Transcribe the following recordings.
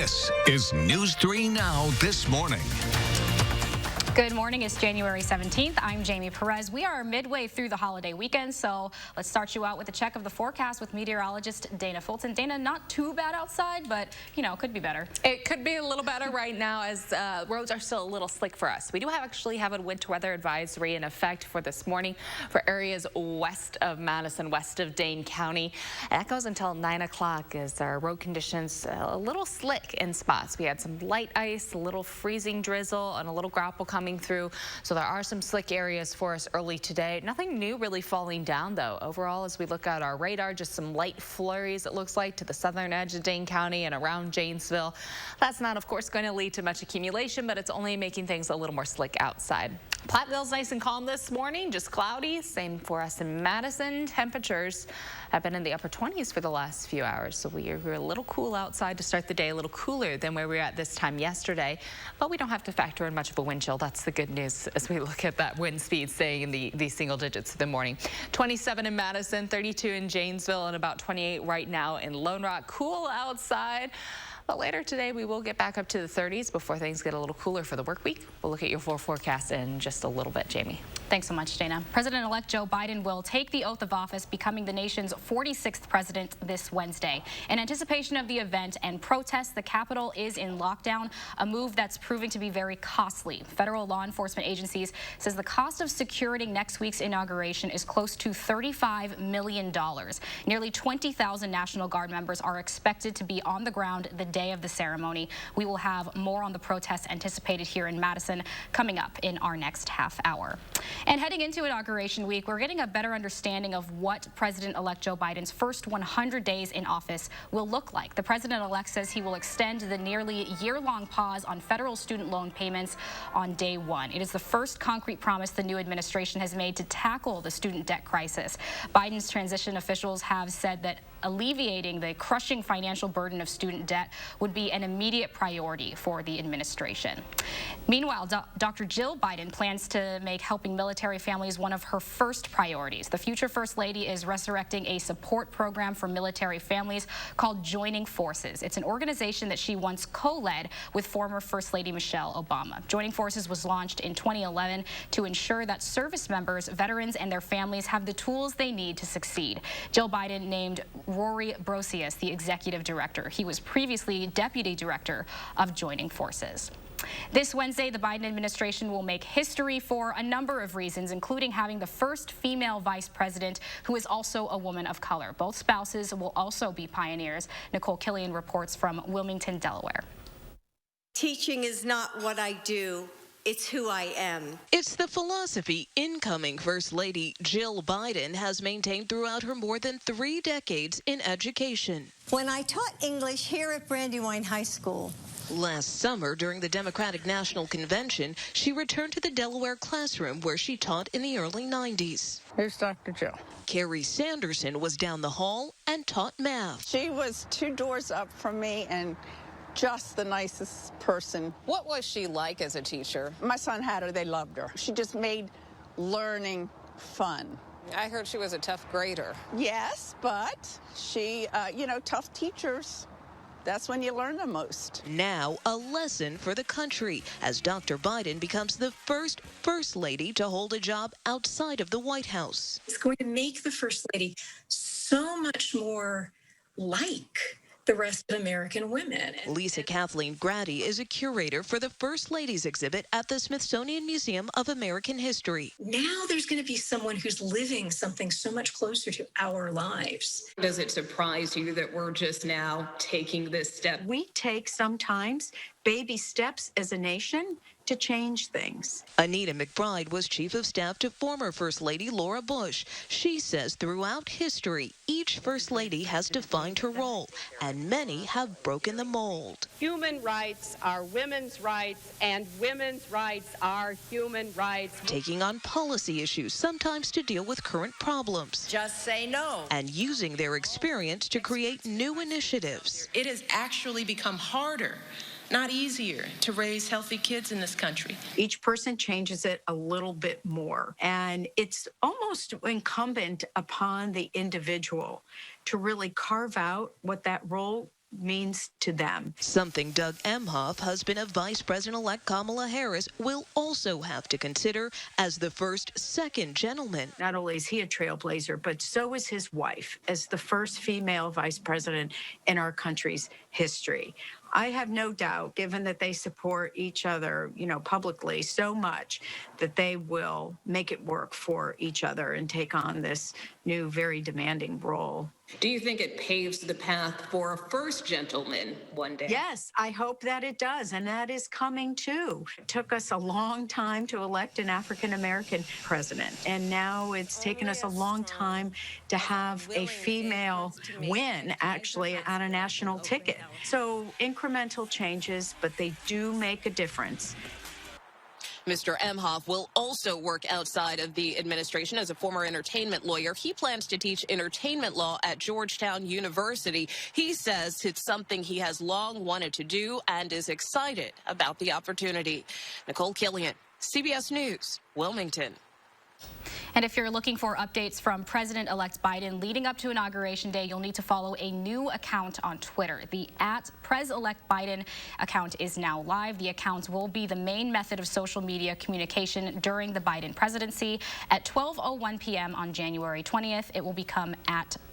This is News 3 Now This Morning. Good morning. It's January 17th. I'm Jamie Perez. We are midway through the holiday weekend, so let's start you out with a check of the forecast with meteorologist Dana Fulton. Dana, not too bad outside, but, you know, could be better. It could be a little better right now as roads are still a little slick for us. We do actually have a winter weather advisory in effect for this morning for areas west of Madison, west of Dane County. And that goes until 9 o'clock as our road conditions a little slick in spots. We had some light ice, a little freezing drizzle, and a little grapple coming through. So there are some slick areas for us early today. Nothing new really falling down, though. Overall, as we look at our radar, just some light flurries, it looks like, to the southern edge of Dane County and around Janesville. That's not, of course, going to lead to much accumulation, but it's only making things a little more slick outside. Platteville's nice and calm this morning, just cloudy. Same for us in Madison. Temperatures have been in the upper 20s for the last few hours, so we're a little cool outside to start the day, a little cooler than where we were at this time yesterday. But we don't have to factor in much of a wind chill. That's the good news as we look at that wind speed staying in the single digits of the morning. 27 in Madison, 32 in Janesville, and about 28 right now in Lone Rock. Cool outside. But later today, we will get back up to the 30s before things get a little cooler for the work week. We'll look at your full forecast in just a little bit, Jamie. Thanks so much, Dana. President-elect Joe Biden will take the oath of office, becoming the nation's 46th president this Wednesday. In anticipation of the event and protests, the Capitol is in lockdown, a move that's proving to be very costly. Federal law enforcement agencies says the cost of securing next week's inauguration is close to $35 million. Nearly 20,000 National Guard members are expected to be on the ground the day of the ceremony. We will have more on the protests anticipated here in Madison coming up in our next half hour. And heading into Inauguration Week, we're getting a better understanding of what President-elect Joe Biden's first 100 days in office will look like. The president-elect says he will extend the nearly year-long pause on federal student loan payments on day one. It is the first concrete promise the new administration has made to tackle the student debt crisis. Biden's transition officials have said that alleviating the crushing financial burden of student debt would be an immediate priority for the administration. Meanwhile, Dr. Jill Biden plans to make helping military families one of her first priorities. The future First Lady is resurrecting a support program for military families called Joining Forces. It's an organization that she once co-led with former First Lady Michelle Obama. Joining Forces was launched in 2011 to ensure that service members, veterans, and their families have the tools they need to succeed. Jill Biden named Rory Brosius the executive director. He was previously deputy director of Joining Forces. This Wednesday, the Biden administration will make history for a number of reasons, including having the first female vice president who is also a woman of color. Both spouses will also be pioneers. Nicole Killian reports from Wilmington, Delaware. Teaching is not what I do. It's who I am. It's the philosophy incoming First Lady Jill Biden has maintained throughout her more than 3 decades in education. When I taught English here at Brandywine High School. Last summer, during the Democratic National Convention, she returned to the Delaware classroom where she taught in the early 90s. Here's Dr. Jill. Carrie Sanderson was down the hall and taught math. She was 2 doors up from me and just the nicest person. What was she like as a teacher? My son had her. They loved her. She just made learning fun. I heard she was a tough grader. Yes, but she, tough teachers, that's when you learn the most. Now, a lesson for the country as Dr. Biden becomes the first First Lady to hold a job outside of the White House. It's going to make the First Lady so much more like the rest of American women. Lisa Kathleen Grady is a curator for the First Ladies exhibit at the Smithsonian Museum of American History. Now there's going to be someone who's living something so much closer to our lives. Does it surprise you that we're just now taking this step? We take sometimes baby steps as a nation to change things. Anita McBride was chief of staff to former First Lady Laura Bush. She says throughout history, each First Lady has defined her role, and many have broken the mold. Human rights are women's rights, and women's rights are human rights. Taking on policy issues, sometimes to deal with current problems. Just say no. And using their experience to create new initiatives. It has actually become harder, not easier, to raise healthy kids in this country. Each person changes it a little bit more, and it's almost incumbent upon the individual to really carve out what that role means to them. Something Doug Emhoff, husband of Vice President-elect Kamala Harris, will also have to consider as the first second gentleman. Not only is he a trailblazer, but so is his wife as the first female vice president in our country's history. I have no doubt, given that they support each other, publicly so much, that they will make it work for each other and take on this new, very demanding role. Do you think it paves the path for a first gentleman one day? Yes, I hope that it does, and that is coming too. It took us a long time to elect an African-American president, and now it's taken us a long time to have a female win, actually, on a national ticket. So incremental changes, but they do make a difference. Mr. Emhoff will also work outside of the administration as a former entertainment lawyer. He plans to teach entertainment law at Georgetown University. He says it's something he has long wanted to do and is excited about the opportunity. Nicole Killian, CBS News, Wilmington. And if you're looking for updates from President-elect Biden leading up to Inauguration Day, you'll need to follow a new account on Twitter. The @Pres-elect Biden account is now live. The account will be the main method of social media communication during the Biden presidency. At 12:01 p.m. on January 20th, it will become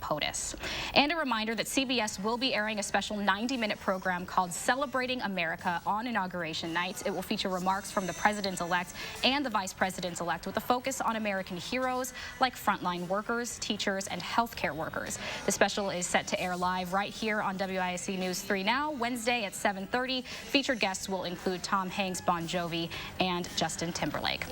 @POTUS. And a reminder that CBS will be airing a special 90-minute program called Celebrating America on Inauguration Night. It will feature remarks from the President-elect and the Vice President-elect with a focus on American heroes like frontline workers, teachers, and healthcare workers. The special is set to air live right here on WISC News 3 Now, Wednesday at 7:30. Featured guests will include Tom Hanks, Bon Jovi, and Justin Timberlake.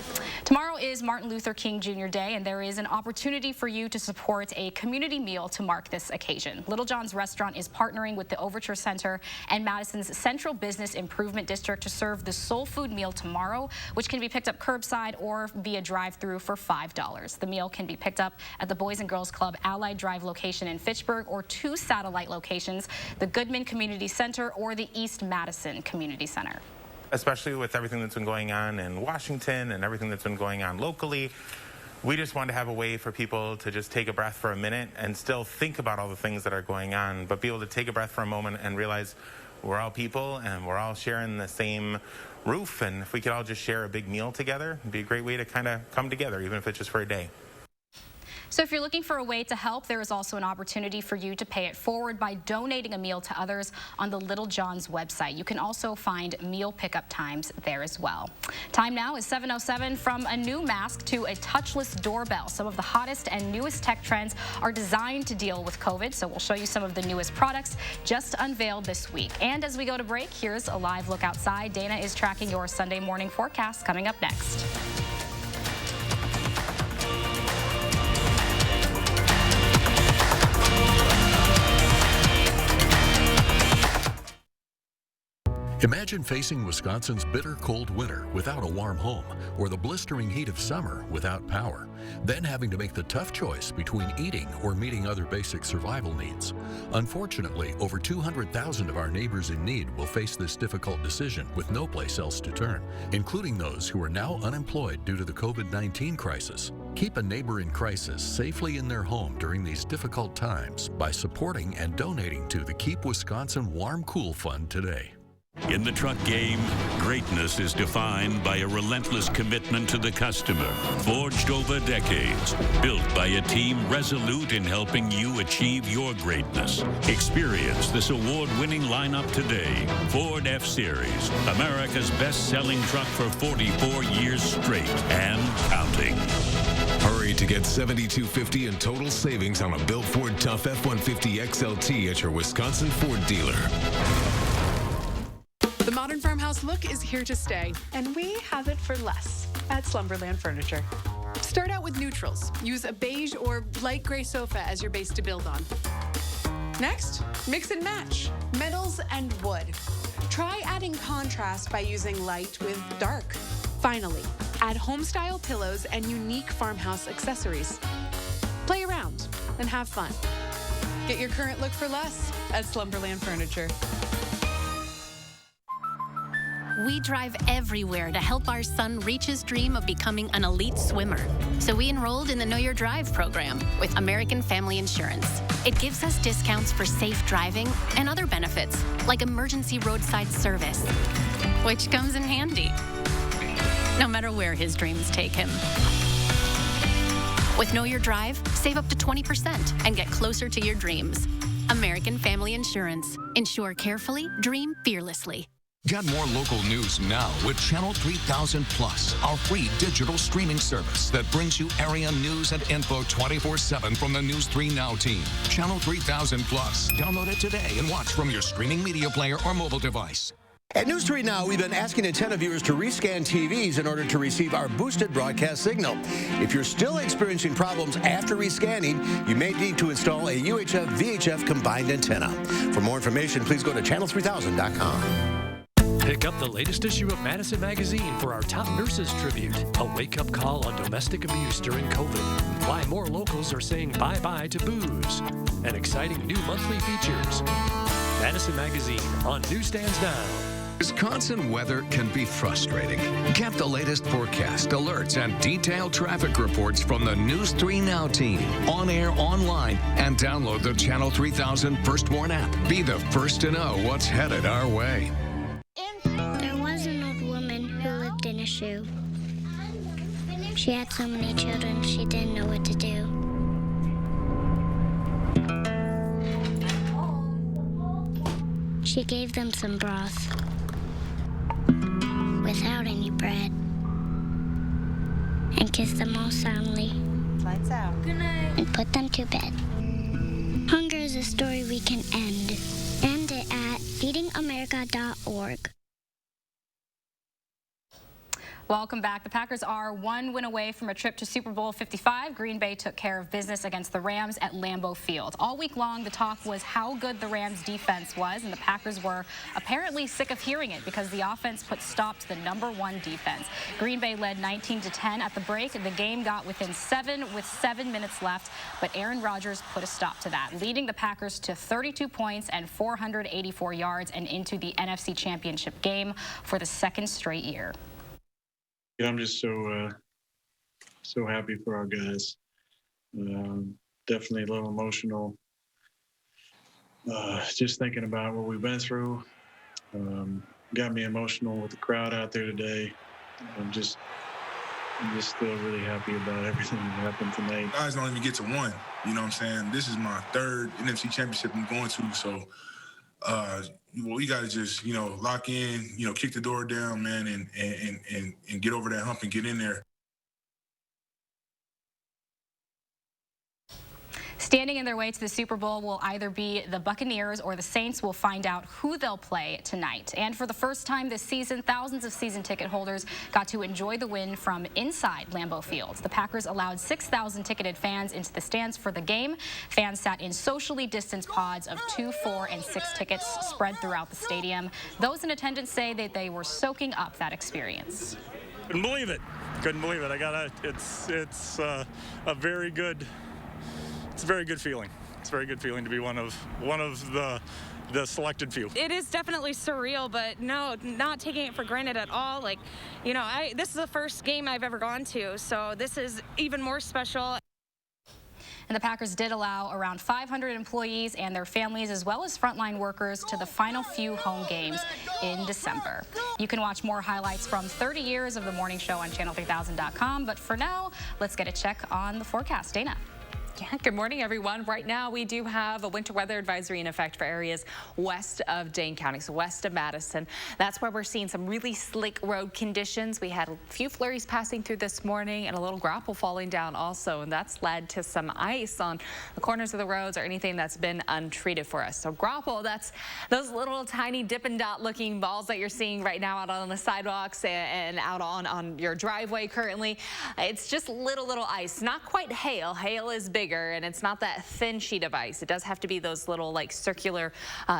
Tomorrow is Martin Luther King Jr. Day, and there is an opportunity for you to support a community meal to mark this occasion. Little John's Restaurant is partnering with the Overture Center and Madison's Central Business Improvement District to serve the soul food meal tomorrow, which can be picked up curbside or via drive-thru for $5. The meal can be picked up at the Boys and Girls Club Allied Drive location in Fitchburg or 2 satellite locations, the Goodman Community Center or the East Madison Community Center. Especially with everything that's been going on in Washington and everything that's been going on locally, we just want to have a way for people to just take a breath for a minute and still think about all the things that are going on, but be able to take a breath for a moment and realize we're all people and we're all sharing the same roof, and if we could all just share a big meal together, it'd be a great way to kind of come together, even if it's just for a day. So if you're looking for a way to help, there is also an opportunity for you to pay it forward by donating a meal to others on the Little John's website. You can also find meal pickup times there as well. Time now is 7:07. From a new mask to a touchless doorbell, some of the hottest and newest tech trends are designed to deal with COVID. So we'll show you some of the newest products just unveiled this week. And as we go to break, here's a live look outside. Dana is tracking your Sunday morning forecast coming up next. Imagine facing Wisconsin's bitter cold winter without a warm home, or the blistering heat of summer without power, then having to make the tough choice between eating or meeting other basic survival needs. Unfortunately, over 200,000 of our neighbors in need will face this difficult decision with no place else to turn, including those who are now unemployed due to the COVID-19 crisis. Keep a neighbor in crisis safely in their home during these difficult times by supporting and donating to the Keep Wisconsin Warm Cool Fund today. In the truck game, greatness is defined by a relentless commitment to the customer, forged over decades, built by a team resolute in helping you achieve your greatness. Experience this award-winning lineup today. Ford F-Series, America's best-selling truck for 44 years straight and counting. Hurry to get $7,250 in total savings on a built Ford Tough F-150 XLT at your Wisconsin Ford dealer. The modern farmhouse look is here to stay, and we have it for less at Slumberland Furniture. Start out with neutrals. Use a beige or light gray sofa as your base to build on. Next, mix and match metals and wood. Try adding contrast by using light with dark. Finally, add home-style pillows and unique farmhouse accessories. Play around and have fun. Get your current look for less at Slumberland Furniture. We drive everywhere to help our son reach his dream of becoming an elite swimmer. So we enrolled in the Know Your Drive program with American Family Insurance. It gives us discounts for safe driving and other benefits, like emergency roadside service, which comes in handy, no matter where his dreams take him. With Know Your Drive, save up to 20% and get closer to your dreams. American Family Insurance. Insure carefully, dream fearlessly. Get more local news now with Channel 3000 Plus, our free digital streaming service that brings you area news and info 24/7 from the News 3 Now team. Channel 3000 Plus. Download it today and watch from your streaming media player or mobile device. At News 3 Now, we've been asking antenna viewers to rescan TVs in order to receive our boosted broadcast signal. If you're still experiencing problems after rescanning, you may need to install a UHF-VHF combined antenna. For more information, please go to channel3000.com. Pick up the latest issue of Madison Magazine for our Top Nurses Tribute, a wake-up call on domestic abuse during COVID, why more locals are saying bye-bye to booze, and exciting new monthly features. Madison Magazine on newsstands now. Wisconsin weather can be frustrating. Get the latest forecast, alerts, and detailed traffic reports from the News 3 Now team, on air, online, and download the Channel 3000 First Warn app. Be the first to know what's headed our way. There was an old woman who lived in a shoe. She had so many children, she didn't know what to do. She gave them some broth without any bread and kissed them all soundly. Lights out. Good night. And put them to bed. Hunger is a story we can end. End it at feedingamerica.org. Welcome back. The Packers are one win away from a trip to Super Bowl 55. Green Bay took care of business against the Rams at Lambeau Field. All week long, the talk was how good the Rams defense was, and the Packers were apparently sick of hearing it because the offense put stop to the #1 defense. Green Bay led 19-10 at the break. The game got within 7 with 7 minutes left, but Aaron Rodgers put a stop to that, leading the Packers to 32 points and 484 yards and into the NFC Championship game for the second straight year. Yeah, I'm just so happy for our guys. Definitely a little emotional. Just thinking about what we've been through. Got me emotional with the crowd out there today. I'm just still really happy about everything that happened tonight. Guys don't even get to one. You know what I'm saying? This is my 3rd NFC Championship I'm going to, so we got to just, lock in, kick the door down, man, and get over that hump and get in there. Standing in their way to the Super Bowl will either be the Buccaneers or the Saints. We'll find out who they'll play tonight. And for the first time this season, thousands of season ticket holders got to enjoy the win from inside Lambeau Field. The Packers allowed 6,000 ticketed fans into the stands for the game. Fans sat in socially distanced pods of 2, 4, and 6 tickets spread throughout the stadium. Those in attendance say that they were soaking up that experience. Couldn't believe it. Couldn't believe it. It's a very good. It's a very good feeling. It's a very good feeling to be one of the selected few. It is definitely surreal, but no, not taking it for granted at all. Like, this is the first game I've ever gone to, so this is even more special. And the Packers did allow around 500 employees and their families, as well as frontline workers, to the final few home games in December. You can watch more highlights from 30 years of the morning show on channel3000.com. But for now, let's get a check on the forecast. Dana. Yeah, good morning, everyone. Right now, we do have a winter weather advisory in effect for areas west of Dane County, so west of Madison. That's where we're seeing some really slick road conditions. We had a few flurries passing through this morning and a little grapple falling down also, and that's led to some ice on the corners of the roads or anything that's been untreated for us. So grapple, that's those little tiny Dippin' Dot looking balls that you're seeing right now out on the sidewalks and out on your driveway currently. It's just little ice, not quite hail. Hail is big. bigger, and it's not that thin sheet of ice. It does have to be those little like circular,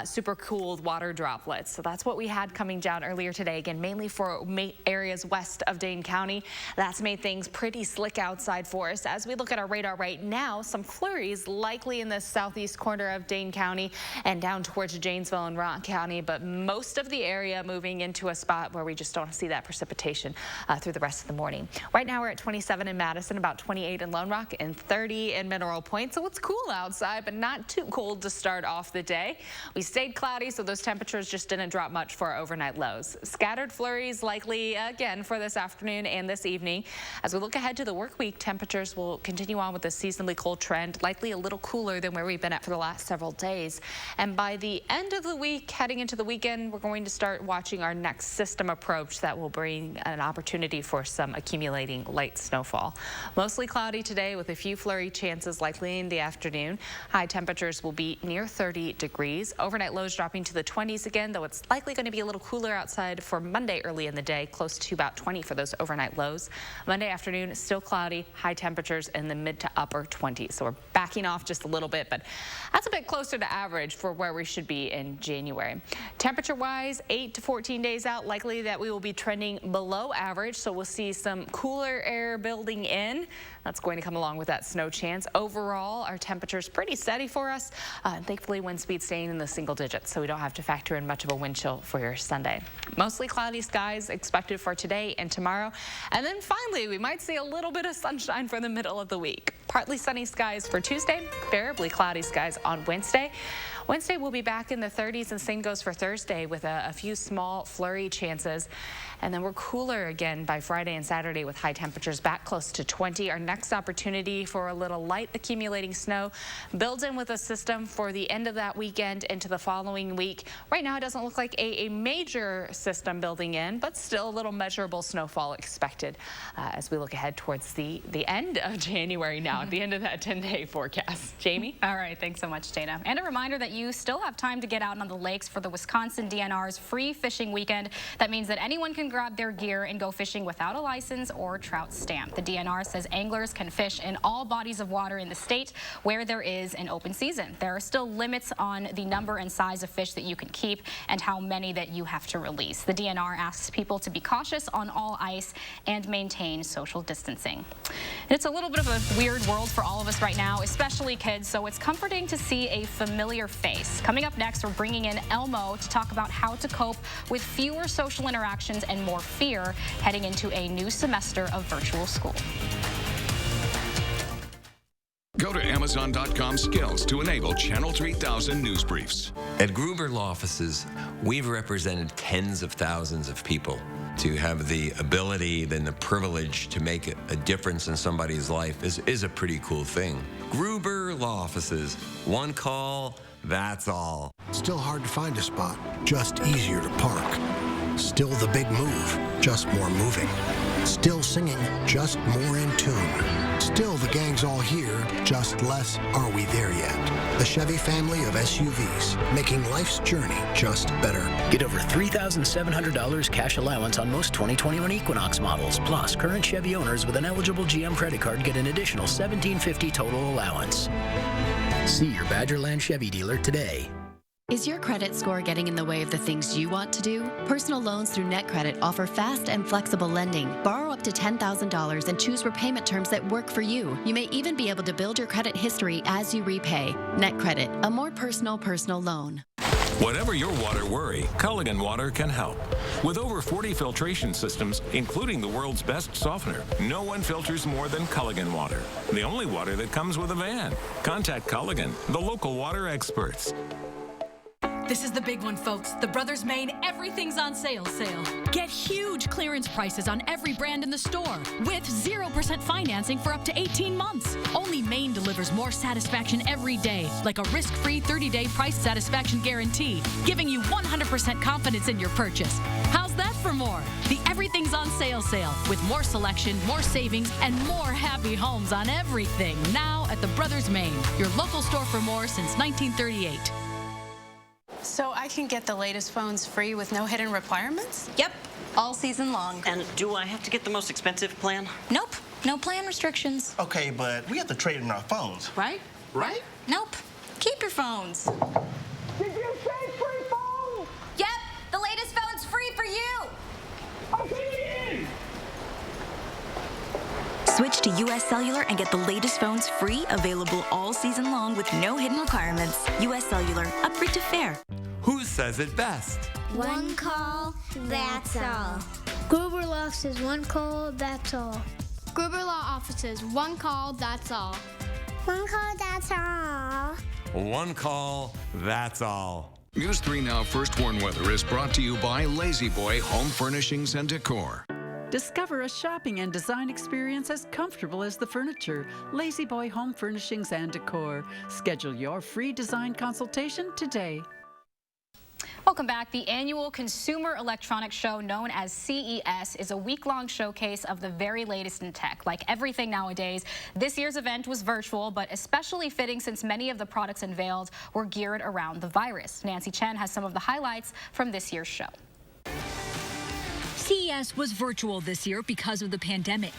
super cooled water droplets. So that's what we had coming down earlier today. Again, mainly for areas west of Dane County. That's made things pretty slick outside for us. As we look at our radar right now, some flurries likely in the southeast corner of Dane County and down towards Janesville and Rock County, but most of the area moving into a spot where we just don't see that precipitation through the rest of the morning. Right now we're at 27 in Madison, about 28 in Lone Rock, and 30 in Mineral Point. So it's cool outside, but not too cold to start off the day. We stayed cloudy, so those temperatures just didn't drop much for our overnight lows. Scattered flurries likely again for this afternoon and this evening. As we look ahead to the work week, temperatures will continue on with the seasonally cold trend, likely a little cooler than where we've been at for the last several days. And by the end of the week, heading into the weekend, we're going to start watching our next system approach that will bring an opportunity for some accumulating light snowfall. Mostly cloudy today with a few flurry chances likely in the afternoon. High temperatures will be near 30 degrees. Overnight lows dropping to the 20s again, though it's likely going to be a little cooler outside for Monday early in the day, close to about 20 for those overnight lows. Monday afternoon, still cloudy, high temperatures in the mid to upper 20s. So we're backing off just a little bit, but that's a bit closer to average for where we should be in January. Temperature-wise, 8 to 14 days out, likely that we will be trending below average, so we'll see some cooler air building in. That's going to come along with that snow chance. Overall, our temperature's pretty steady for us. Thankfully, wind speed staying in the single digits, so we don't have to factor in much of a wind chill for your Sunday. Mostly cloudy skies expected for today and tomorrow. And then finally, we might see a little bit of sunshine for the middle of the week. Partly sunny skies for Tuesday, variably cloudy skies on Wednesday. Wednesday will be back in the 30s, and same goes for Thursday with a few small flurry chances. And then we're cooler again by Friday and Saturday with high temperatures back close to 20. Our next opportunity for a little light accumulating snow builds in with a system for the end of that weekend into the following week. Right now it doesn't look like a major system building in, but still a little measurable snowfall expected as we look ahead towards the end of January now, at the end of that 10-day forecast. Jamie? All right, thanks so much, Dana. And a reminder that you still have time to get out on the lakes for the Wisconsin DNR's free fishing weekend. That means that anyone can grab their gear and go fishing without a license or trout stamp. The DNR says anglers can fish in all bodies of water in the state where there is an open season. There are still limits on the number and size of fish that you can keep and how many that you have to release. The DNR asks people to be cautious on all ice and maintain social distancing. And it's a little bit of a weird world for all of us right now, especially kids, so it's comforting to see a familiar face. Coming up next, we're bringing in Elmo to talk about how to cope with fewer social interactions and more fear heading into a new semester of virtual school. Go to Amazon.com/skills to enable Channel 3000 news briefs. At Gruber Law Offices, we've represented tens of thousands of people. To have the ability, then the privilege to make a difference in somebody's life is a pretty cool thing. Gruber Law Offices, one call, that's all. Still hard to find a spot, just easier to park. Still the big move, just more moving. Still singing, just more in tune. Still the gang's all here, just less are we there yet. The Chevy family of SUVs, making life's journey just better. Get over $3,700 cash allowance on most 2021 Equinox models. Plus, current Chevy owners with an eligible GM credit card get an additional $1,750 total allowance. See your Badgerland Chevy dealer today. Is your credit score getting in the way of the things you want to do? Personal loans through NetCredit offer fast and flexible lending. Borrow up to $10,000 and choose repayment terms that work for you. You may even be able to build your credit history as you repay. NetCredit, a more personal loan. Whatever your water worry, Culligan Water can help. With over 40 filtration systems, including the world's best softener, no one filters more than Culligan Water. The only water that comes with a van. Contact Culligan, the local water experts. This is the big one, folks. The Brothers Maine Everything's on Sale sale. Get huge clearance prices on every brand in the store with 0% financing for up to 18 months. Only Maine delivers more satisfaction every day, like a risk-free 30-day price satisfaction guarantee, giving you 100% confidence in your purchase. How's that for more? The Everything's on Sale sale with more selection, more savings, and more happy homes on everything now at the Brothers Maine, your local store for more since 1938. So I can get the latest phones free with no hidden requirements? Yep. All season long. And do I have to get the most expensive plan? Nope. No plan restrictions. Okay, but we have to trade in our phones. Right? Right? Nope. Keep your phones. Did you say free phone? Yep, the latest phone's free for you. Okay, in. Switch to U.S. Cellular and get the latest phones free, available all season long with no hidden requirements. U.S. Cellular, upgrade to fair. Who says it best? One call, that's all. Gruber Law says one call, that's all. Gruber Law offices, one call, that's all. One call, that's all. One call, that's all. News 3 Now First Warn Weather is brought to you by Lazy Boy Home Furnishings and Decor. Discover a shopping and design experience as comfortable as the furniture. Lazy Boy Home Furnishings and Decor. Schedule your free design consultation today. Welcome back. The annual Consumer Electronics Show, known as CES, is a week-long showcase of the very latest in tech. Like everything nowadays, this year's event was virtual, but especially fitting since many of the products unveiled were geared around the virus. Nancy Chen has some of the highlights from this year's show. CES was virtual this year because of the pandemic.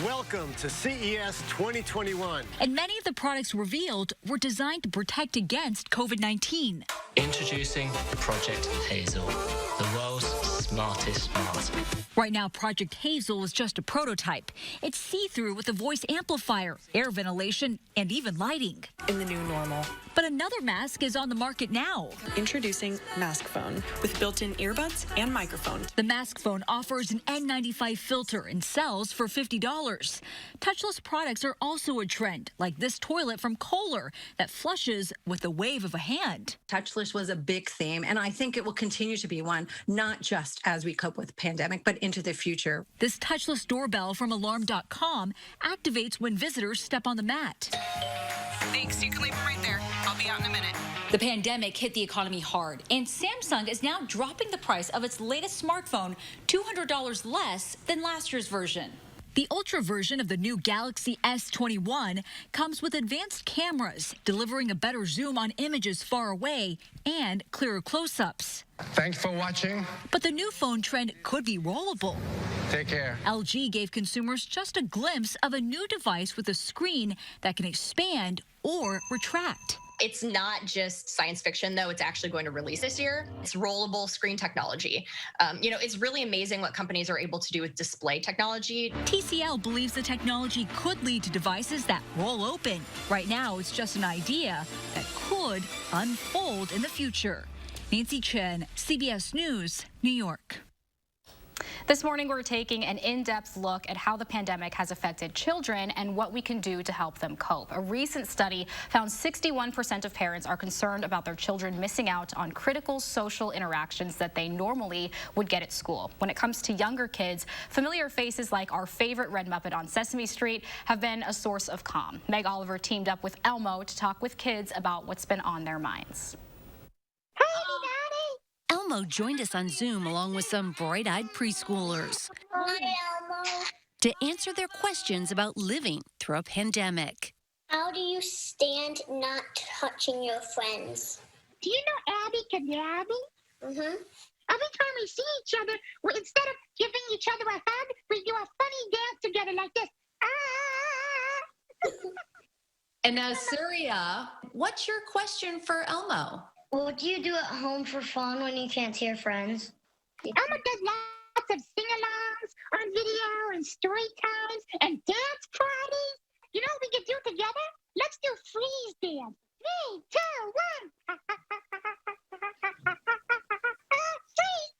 Welcome to CES 2021. And many of the products revealed were designed to protect against COVID-19. Introducing Project Hazel, the world's smartest smart. Right now, Project Hazel is just a prototype. It's see-through with a voice amplifier, air ventilation, and even lighting. In the new normal. But another mask is on the market now. Introducing Mask Phone with built-in earbuds and microphone. The Mask Phone offers an N95 filter and sells for $50. Touchless products are also a trend, like this toilet from Kohler that flushes with the wave of a hand. Touchless was a big theme, and I think it will continue to be one, not just as we cope with the pandemic, but into the future. This touchless doorbell from Alarm.com activates when visitors step on the mat. Thanks, you can leave them right there. I'll be out in a minute. The pandemic hit the economy hard, and Samsung is now dropping the price of its latest smartphone $200 less than last year's version. The Ultra version of the new Galaxy S21 comes with advanced cameras, delivering a better zoom on images far away and clearer close-ups. Thanks for watching. But the new phone trend could be rollable. Take care. LG gave consumers just a glimpse of a new device with a screen that can expand or retract. It's not just science fiction, though. It's actually going to release this year. It's rollable screen technology. It's really amazing what companies are able to do with display technology. TCL believes the technology could lead to devices that roll open. Right now, it's just an idea that could unfold in the future. Nancy Chen, CBS News, New York. This morning, we're taking an in-depth look at how the pandemic has affected children and what we can do to help them cope. A recent study found 61% of parents are concerned about their children missing out on critical social interactions that they normally would get at school. When it comes to younger kids, familiar faces like our favorite Red Muppet on Sesame Street have been a source of calm. Meg Oliver teamed up with Elmo to talk with kids about what's been on their minds. Elmo joined us on Zoom along with some bright-eyed preschoolers to answer their questions about living through a pandemic. How do you stand not touching your friends? Do you know Abby Cadabby? Mm-hmm. Every time we see each other, instead of giving each other a hug, we do a funny dance together like this. Ah! And now, Surya, what's your question for Elmo? What do you do at home for fun when you can't see your friends? Elmo does lots of sing-alongs on video and story times and dance parties. You know what we can do together? Let's do freeze dance. 3, 2, 1. Freeze!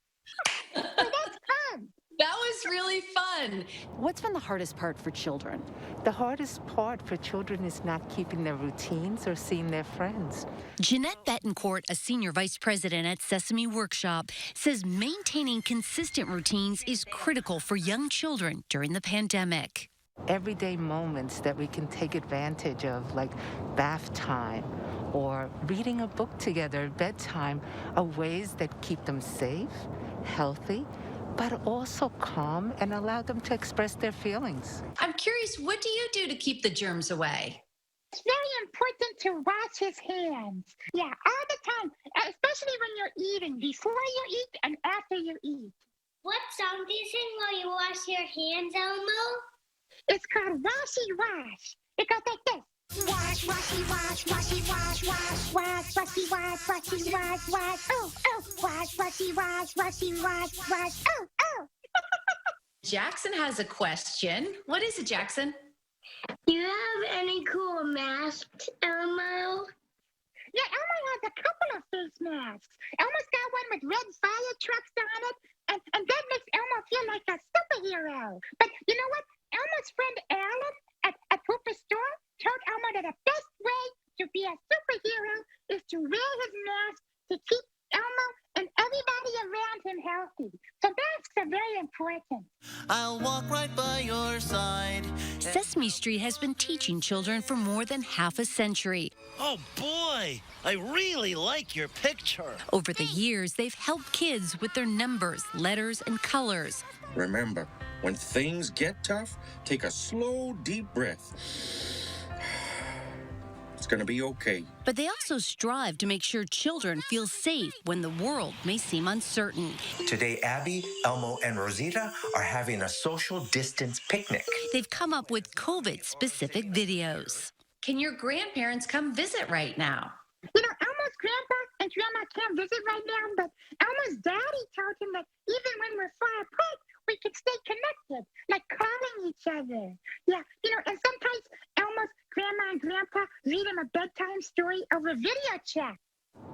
So that's fun. That was really fun. What's been the hardest part for children? The hardest part for children is not keeping their routines or seeing their friends. Jeanette Betancourt, a senior vice president at Sesame Workshop, says maintaining consistent routines is critical for young children during the pandemic. Everyday moments that we can take advantage of, like bath time or reading a book together at bedtime, are ways that keep them safe, healthy, but also calm and allow them to express their feelings. I'm curious, what do you do to keep the germs away? It's very important to wash his hands. Yeah, all the time, especially when you're eating, before you eat and after you eat. What sound do you sing while you wash your hands, Elmo? It's called Washy Wash. It goes like this. Wash, washy, wash, washy, wash, wash, wash, washy, wash, washy, wash, wash, oh, wash, washy, wash, washy, wash, wash, oh. Jackson has a question. What is it, Jackson? Do you have any cool masks, Elmo? Yeah, Elmo has a couple of face masks. Elmo's got one with red fire trucks on it, and that makes Elmo feel like a superhero. But you know what? Elmo's friend Alan at Pooper's store told Elmo that the best way to be a superhero is to wear his mask to keep Elmo and everybody around him healthy. So masks are very important. I'll walk right by your side. Sesame Street has been teaching children for more than half a century. Oh boy, I really like your picture. Over the years, they've helped kids with their numbers, letters, and colors. Remember, when things get tough, take a slow, deep breath. It's gonna be okay. But they also strive to make sure children feel safe when the world may seem uncertain. Today, Abby, Elmo, and Rosita are having a social distance picnic. They've come up with COVID-specific videos. Can your grandparents come visit right now? You know, Elmo's grandpa and grandma can't visit right now, but Elmo's daddy told him that even when we're far apart, we can stay connected, like calling each other. Yeah, you know, and sometimes Elmo's grandma and grandpa read him a bedtime story over video chat.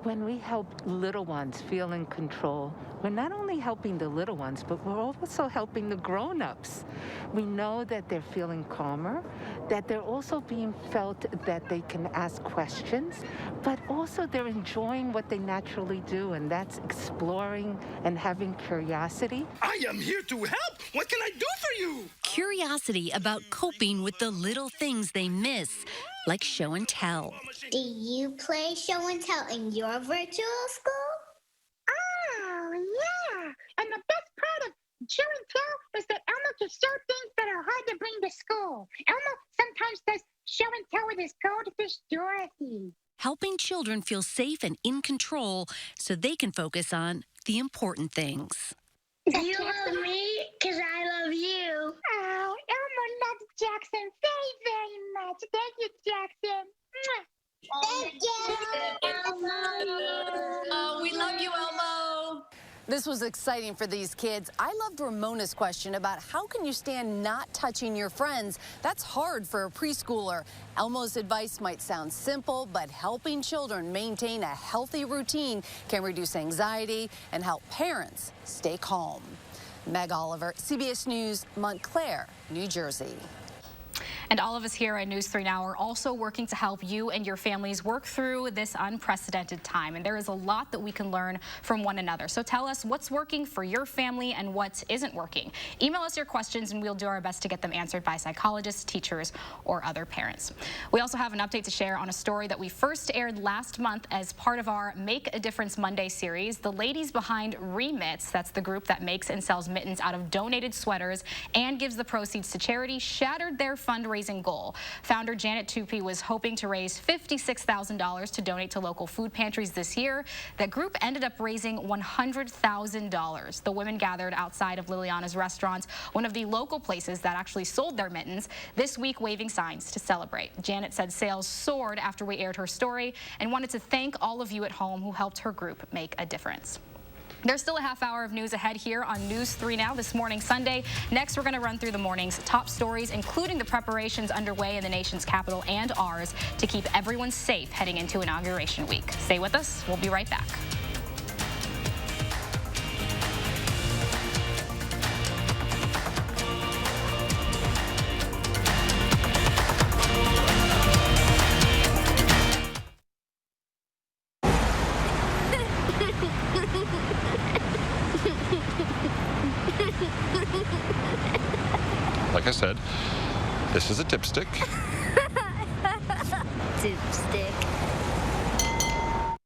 When we help little ones feel in control, we're not only helping the little ones, but we're also helping the grown-ups. We know that they're feeling calmer, that they're also being felt that they can ask questions, but also they're enjoying what they naturally do, and that's exploring and having curiosity. I am here to help. What can I do for you? Curiosity about coping with the little things they miss, like show and tell. Do you play show and tell in your virtual school? Oh, yeah. And the best part of show and tell is that Elmo can show things that are hard to bring to school. Elmo sometimes does show and tell with his goldfish Dorothy. Helping children feel safe and in control so they can focus on the important things. Do you love me? Because I love you. Oh, Elmo loves Jackson very, very much. Thank you, Jackson. Thank you, Elmo. Oh, we love you, Elmo. This was exciting for these kids. I loved Ramona's question about how can you stand not touching your friends? That's hard for a preschooler. Elmo's advice might sound simple, but helping children maintain a healthy routine can reduce anxiety and help parents stay calm. Meg Oliver, CBS News, Montclair, New Jersey. And all of us here at News 3 Now are also working to help you and your families work through this unprecedented time. And there is a lot that we can learn from one another. So tell us what's working for your family and what isn't working. Email us your questions and we'll do our best to get them answered by psychologists, teachers, or other parents. We also have an update to share on a story that we first aired last month as part of our Make a Difference Monday series. The ladies behind Remits, that's the group that makes and sells mittens out of donated sweaters and gives the proceeds to charity, shattered their fundraising goal. Founder Janet Tupy was hoping to raise $56,000 to donate to local food pantries this year. That group ended up raising $100,000. The women gathered outside of Liliana's restaurant, one of the local places that actually sold their mittens, this week waving signs to celebrate. Janet said sales soared after we aired her story and wanted to thank all of you at home who helped her group make a difference. There's still a half hour of news ahead here on News 3 Now this morning, Sunday. Next, we're going to run through the morning's top stories, including the preparations underway in the nation's capital and ours to keep everyone safe heading into Inauguration Week. Stay with us. We'll be right back. Like I said, this is a dipstick. Dipstick.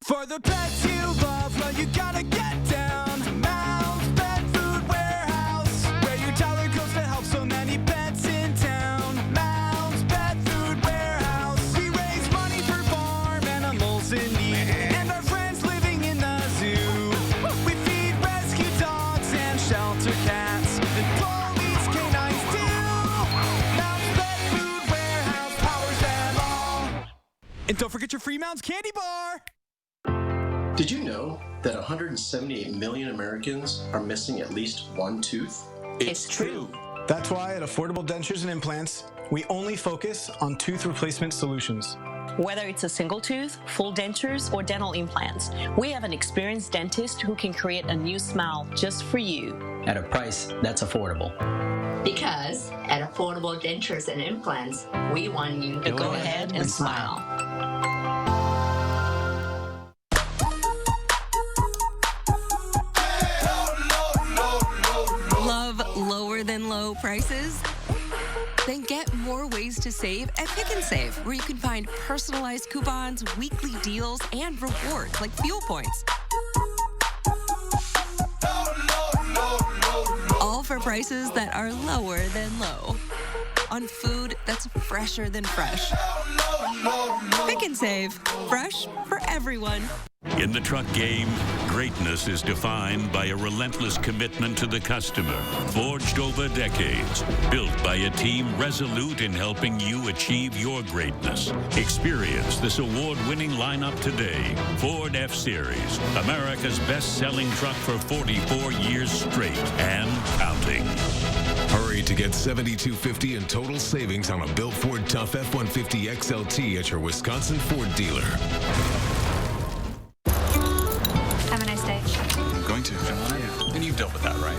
For the pets you love, well, you gotta get down to Mouse Pet Food Warehouse, where your Tyler goes to help so many pets in town. Mouse Pet Food Warehouse. We raise money for farm animals in need and our friends living in the zoo. We feed rescue dogs and shelter cats and police canines too. Mouse And don't forget your Free Mounds candy bar. Did you know that 178 million Americans are missing at least one tooth? It's true. That's why at Affordable Dentures and Implants, we only focus on tooth replacement solutions. Whether it's a single tooth, full dentures, or dental implants, we have an experienced dentist who can create a new smile just for you. At a price that's affordable. Because at Affordable Dentures and Implants, we want you to go ahead and smile. Love lower than low prices? Then get more ways to save at Pick 'n Save, where you can find personalized coupons, weekly deals, and rewards like fuel points. All for prices that are lower than low. On food that's fresher than fresh. Pick 'n Save. Fresh for everyone. In the truck game, greatness is defined by a relentless commitment to the customer, forged over decades, built by a team resolute in helping you achieve your greatness. Experience this award-winning lineup today. Ford F-Series, America's best-selling truck for 44 years straight and counting. Hurry to get $7,250 in total savings on a built Ford Tough F-150 XLT at your Wisconsin Ford dealer. Have a nice day. I'm going to. And you've dealt with that, right?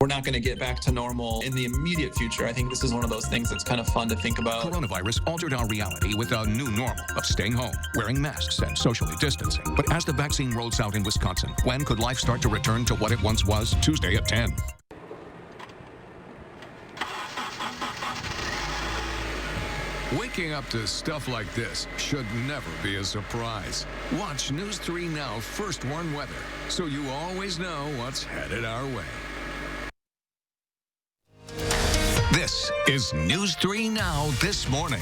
We're not going to get back to normal in the immediate future. I think this is one of those things that's kind of fun to think about. Coronavirus altered our reality with a new normal of staying home, wearing masks, and socially distancing. But as the vaccine rolls out in Wisconsin, when could life start to return to what it once was? Tuesday at 10. Waking up to stuff like this should never be a surprise. Watch News 3 Now First Warn Weather, so you always know what's headed our way. This is News 3 Now This Morning.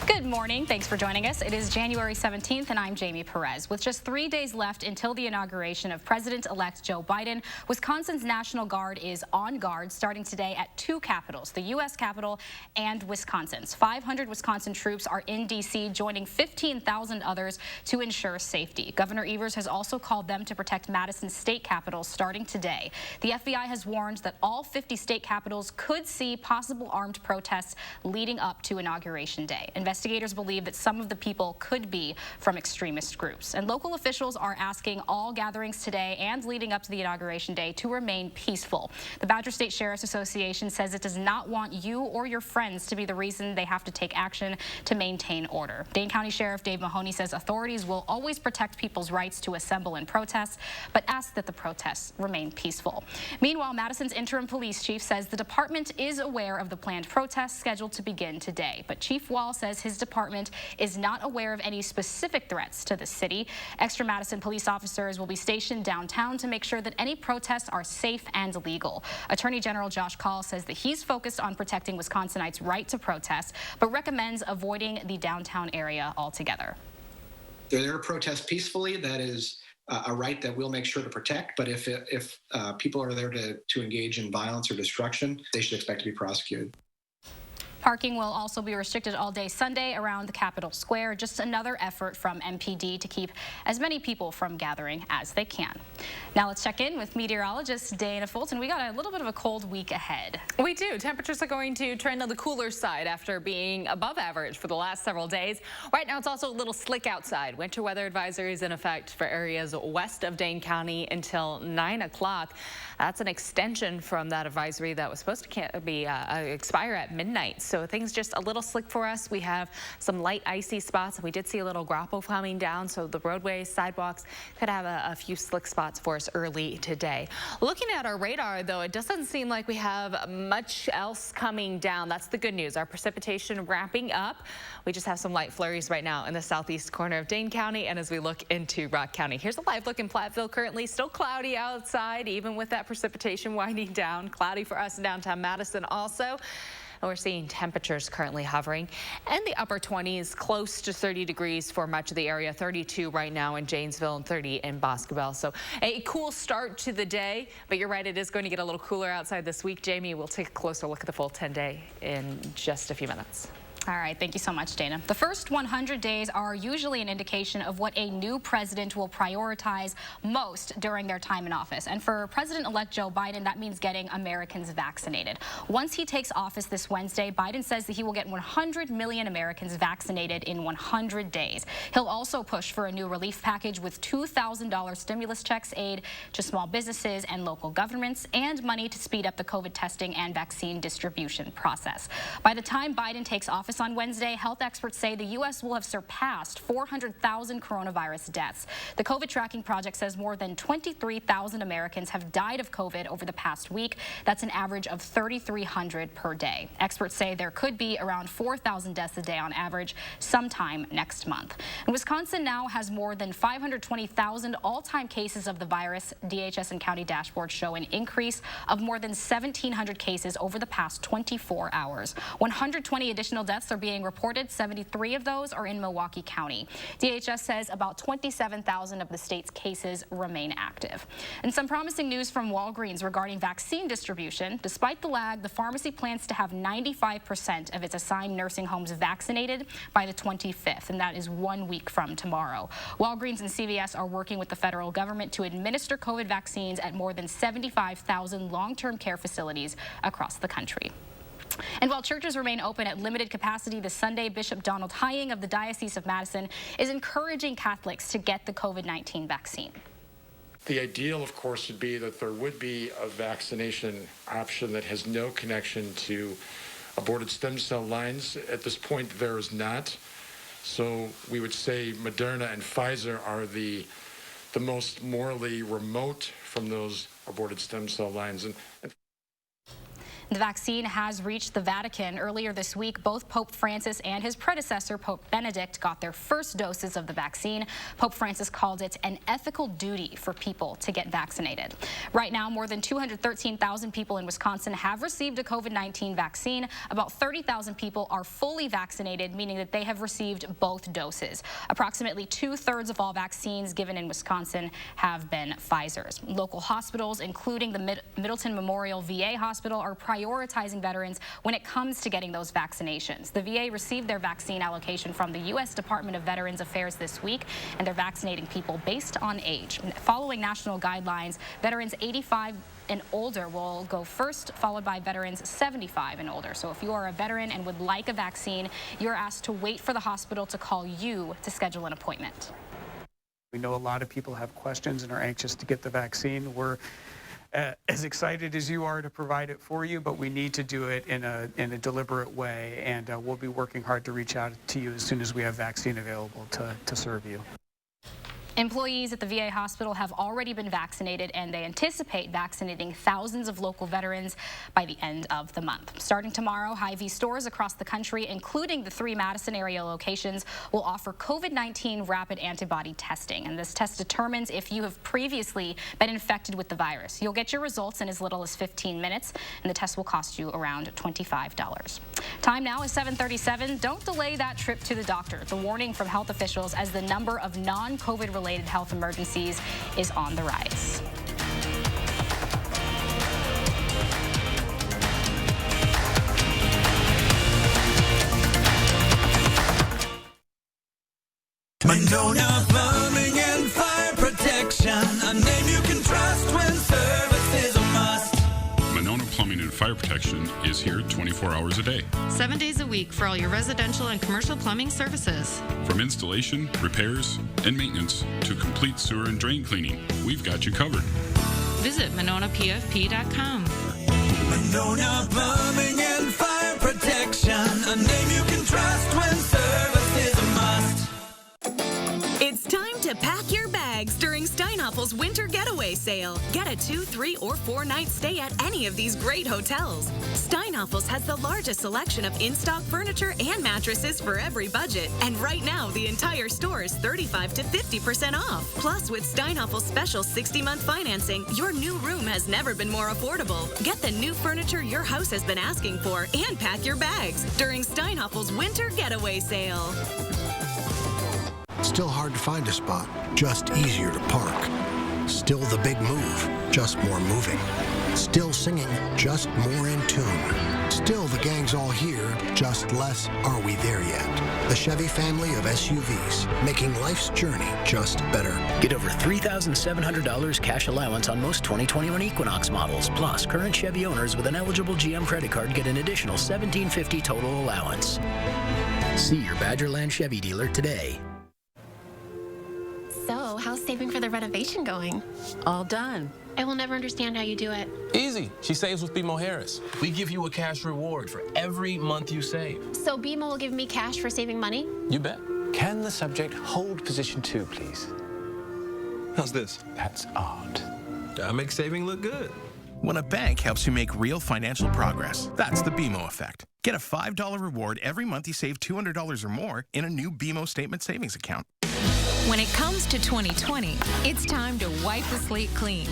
Good morning. Thanks for joining us. It is January 17th, and I'm Jamie Perez. With just 3 days left until the inauguration of President-elect Joe Biden, Wisconsin's National Guard is on guard starting today at two capitals, the U.S. Capitol and Wisconsin's. 500 Wisconsin troops are in D.C., joining 15,000 others to ensure safety. Governor Evers has also called them to protect Madison's state capitol starting today. The FBI has warned that all 50 state capitals could see possible armed protests leading up to Inauguration Day. Investigators believe that some of the people could be from extremist groups. And local officials are asking all gatherings today and leading up to the Inauguration Day to remain peaceful. The Badger State Sheriff's Association says it does not want you or your friends to be the reason they have to take action to maintain order. Dane County Sheriff Dave Mahoney says authorities will always protect people's rights to assemble and protest, but ask that the protests remain peaceful. Meanwhile, Madison's interim police chief says the department is aware of the planned protests scheduled to begin today, but Chief Wall says his department is not aware of any specific threats to the city. Extra Madison police officers will be stationed downtown to make sure that any protests are safe and legal. Attorney General Josh Kaul says that he's focused on protecting Wisconsinites' right to protest, but recommends avoiding the downtown area altogether. They're there to protest peacefully. That is a right that we'll make sure to protect. But if people are there to engage in violence or destruction, they should expect to be prosecuted. Parking will also be restricted all day Sunday around the Capitol Square. Just another effort from MPD to keep as many people from gathering as they can. Now let's check in with meteorologist Dana Fulton. We got a little bit of a cold week ahead. We do. Temperatures are going to trend on the cooler side after being above average for the last several days. Right now it's also a little slick outside. Winter weather advisories in effect for areas west of Dane County until 9 o'clock. That's an extension from that advisory that was supposed to expire at midnight. So things just a little slick for us. We have some light icy spots, and we did see a little grapple coming down, so the roadways, sidewalks could have a few slick spots for us early today. Looking at our radar, though, it doesn't seem like we have much else coming down. That's the good news. Our precipitation ramping up. We just have some light flurries right now in the southeast corner of Dane County, and as we look into Rock County. Here's a live look in Platteville. Currently still cloudy outside, even with that precipitation winding down. Cloudy for us in downtown Madison also. And we're seeing temperatures currently hovering in the upper 20s, close to 30 degrees for much of the area, 32 right now in Janesville and 30 in Boscobel. So a cool start to the day, but you're right, it is going to get a little cooler outside this week. Jamie, we'll take a closer look at the full 10-day in just a few minutes. All right, thank you so much, Dana. The first 100 days are usually an indication of what a new president will prioritize most during their time in office. And for President-elect Joe Biden, that means getting Americans vaccinated. Once he takes office this Wednesday, Biden says that he will get 100 million Americans vaccinated in 100 days. He'll also push for a new relief package with $2,000 stimulus checks aid to small businesses and local governments and money to speed up the COVID testing and vaccine distribution process. By the time Biden takes office on Wednesday, health experts say the U.S. will have surpassed 400,000 coronavirus deaths. The COVID Tracking Project says more than 23,000 Americans have died of COVID over the past week. That's an average of 3,300 per day. Experts say there could be around 4,000 deaths a day on average sometime next month. And Wisconsin now has more than 520,000 all-time cases of the virus. DHS and county dashboards show an increase of more than 1,700 cases over the past 24 hours. 120 additional deaths are being reported. 73 of those are in Milwaukee County. DHS says about 27,000 of the state's cases remain active. And some promising news from Walgreens regarding vaccine distribution. Despite the lag, the pharmacy plans to have 95% of its assigned nursing homes vaccinated by the 25th, and that is 1 week from tomorrow. Walgreens and CVS are working with the federal government to administer COVID vaccines at more than 75,000 long-term care facilities across the country. And while churches remain open at limited capacity this Sunday, Bishop Donald Hying of the Diocese of Madison is encouraging Catholics to get the COVID-19 vaccine. The ideal, of course, would be that there would be a vaccination option that has no connection to aborted stem cell lines. At this point, there is not. So we would say Moderna and Pfizer are the most morally remote from those aborted stem cell lines. The vaccine has reached the Vatican. Earlier this week, both Pope Francis and his predecessor, Pope Benedict, got their first doses of the vaccine. Pope Francis called it an ethical duty for people to get vaccinated. Right now, more than 213,000 people in Wisconsin have received a COVID-19 vaccine. About 30,000 people are fully vaccinated, meaning that they have received both doses. Approximately 2/3 of all vaccines given in Wisconsin have been Pfizer's. Local hospitals, including the Middleton Memorial VA Hospital, are prioritizing veterans when it comes to getting those vaccinations. The VA received their vaccine allocation from the U.S. Department of Veterans Affairs this week, and they're vaccinating people based on age. Following national guidelines, veterans 85 and older will go first, followed by veterans 75 and older. So if you are a veteran and would like a vaccine, you're asked to wait for the hospital to call you to schedule an appointment. We know a lot of people have questions and are anxious to get the vaccine. We're as excited as you are to provide it for you, but we need to do it in a deliberate way, and we'll be working hard to reach out to you as soon as we have vaccine available to serve you. Employees at the VA hospital have already been vaccinated, and they anticipate vaccinating thousands of local veterans by the end of the month. Starting tomorrow, Hy-Vee stores across the country, including the 3 Madison area locations, will offer COVID-19 rapid antibody testing. And this test determines if you have previously been infected with the virus. You'll get your results in as little as 15 minutes, and the test will cost you around $25. Time now is 7:37. Don't delay that trip to the doctor. The warning from health officials as the number of non-COVID-related health emergencies is on the rise. Monona Plumbing and Fire Protection, a name you can trust when service is a must. Monona Plumbing and Fire Protection is here 24 hours a day. 7 days a week for all your residential and commercial plumbing services. From installation, repairs, and maintenance to complete sewer and drain cleaning, we've got you covered. Visit MononaPFP.com. Monona Plumbing and Fire Protection, a name you can trust when service is a must. It's time to pack your bags during Steinhoffel's Winter Getaway getaway sale. Get a 2, 3, or 4-night stay at any of these great hotels. Steinhoffel's has the largest selection of in-stock furniture and mattresses for every budget. And right now, the entire store is 35 to 50% off. Plus, with Steinhoffel's special 60-month financing, your new room has never been more affordable. Get the new furniture your house has been asking for and pack your bags during Steinhoffel's winter getaway sale. Still hard to find a spot, just easier to park. Still the big move, just more moving. Still singing, just more in tune. Still the gang's all here, just less are we there yet. The Chevy family of SUVs, making life's journey just better. Get over $3,700 cash allowance on most 2021 Equinox models. Plus, current Chevy owners with an eligible GM credit card get an additional $1,750 total allowance. See your Badgerland Chevy dealer today. So, how's saving for the renovation going? All done. I will never understand how you do it. Easy. She saves with BMO Harris. We give you a cash reward for every month you save. So BMO will give me cash for saving money? You bet. Can the subject hold position 2, please? How's this? That's art. That makes saving look good. When a bank helps you make real financial progress, that's the BMO effect. Get a $5 reward every month you save $200 or more in a new BMO statement savings account. When it comes to 2020, it's time to wipe the slate clean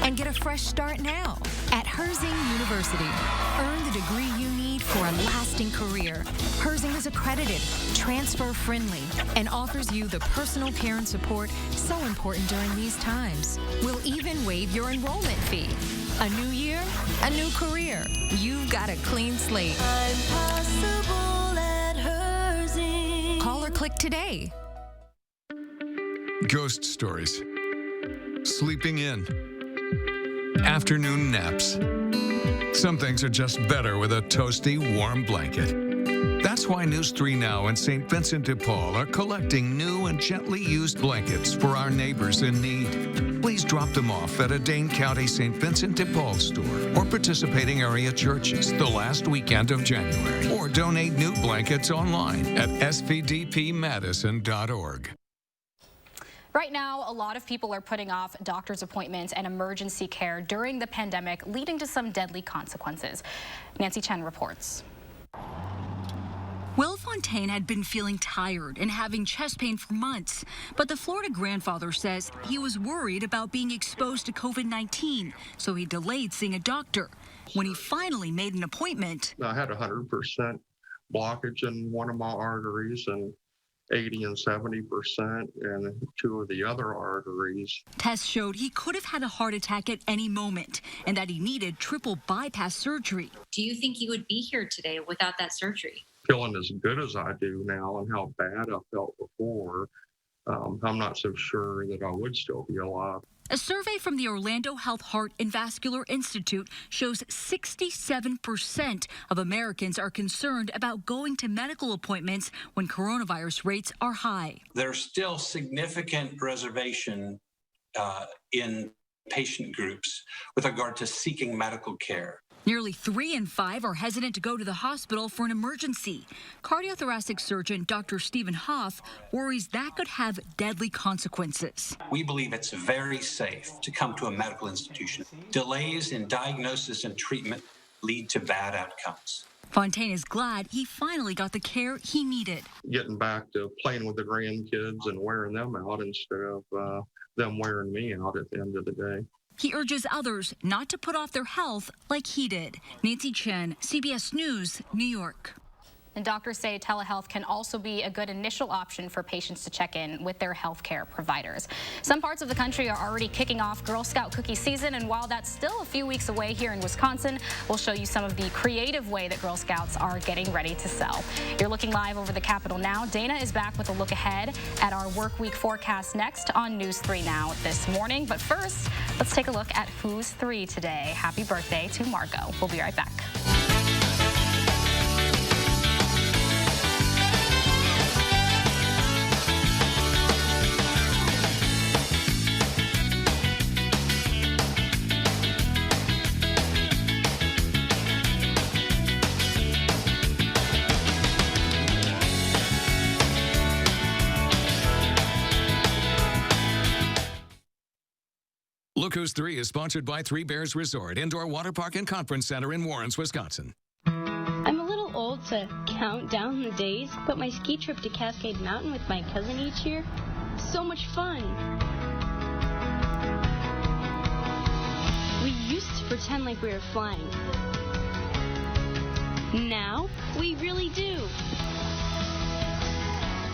and get a fresh start now at Herzing University. Earn the degree you need for a lasting career. Herzing is accredited, transfer-friendly, and offers you the personal care and support so important during these times. We'll even waive your enrollment fee. A new year, a new career. You've got a clean slate. I'm possible at Herzing. Call or click today. Ghost stories, sleeping in, afternoon naps. Some things are just better with a toasty, warm blanket. That's why News 3 Now and St. Vincent de Paul are collecting new and gently used blankets for our neighbors in need. Please drop them off at a Dane County St. Vincent de Paul store or participating area churches the last weekend of January. Or donate new blankets online at svdpmadison.org. Right now, a lot of people are putting off doctor's appointments and emergency care during the pandemic, leading to some deadly consequences. Nancy Chen reports. Will Fontaine had been feeling tired and having chest pain for months, but the Florida grandfather says he was worried about being exposed to COVID-19, so he delayed seeing a doctor. When he finally made an appointment, I had 100% blockage in one of my arteries and 80 and 70% in 2 of the other arteries. Tests showed he could have had a heart attack at any moment and that he needed triple bypass surgery. Do you think you would be here today without that surgery? Feeling as good as I do now and how bad I felt before, I'm not so sure that I would still be alive. A survey from the Orlando Health Heart and Vascular Institute shows 67% of Americans are concerned about going to medical appointments when coronavirus rates are high. There's still significant reservation in patient groups with regard to seeking medical care. Nearly 3 in 5 are hesitant to go to the hospital for an emergency. Cardiothoracic surgeon Dr. Emhoff worries that could have deadly consequences. We believe it's very safe to come to a medical institution. Delays in diagnosis and treatment lead to bad outcomes. Fontaine is glad he finally got the care he needed. Getting back to playing with the grandkids and wearing them out instead of them wearing me out at the end of the day. He urges others not to put off their health like he did. Nancy Chen, CBS News, New York. And doctors say telehealth can also be a good initial option for patients to check in with their healthcare providers. Some parts of the country are already kicking off Girl Scout cookie season, and while that's still a few weeks away here in Wisconsin, we'll show you some of the creative way that Girl Scouts are getting ready to sell. You're looking live over the Capitol now. Dana is back with a look ahead at our work week forecast next on News 3 Now this morning. But first, let's take a look at Who's 3 today. Happy birthday to Margot. We'll be right back. Look Who's 3 is sponsored by Three Bears Resort, Indoor Water Park and Conference Center in Warrens, Wisconsin. I'm a little old to count down the days, but my ski trip to Cascade Mountain with my cousin each year, so much fun. We used to pretend like we were flying. Now, we really do.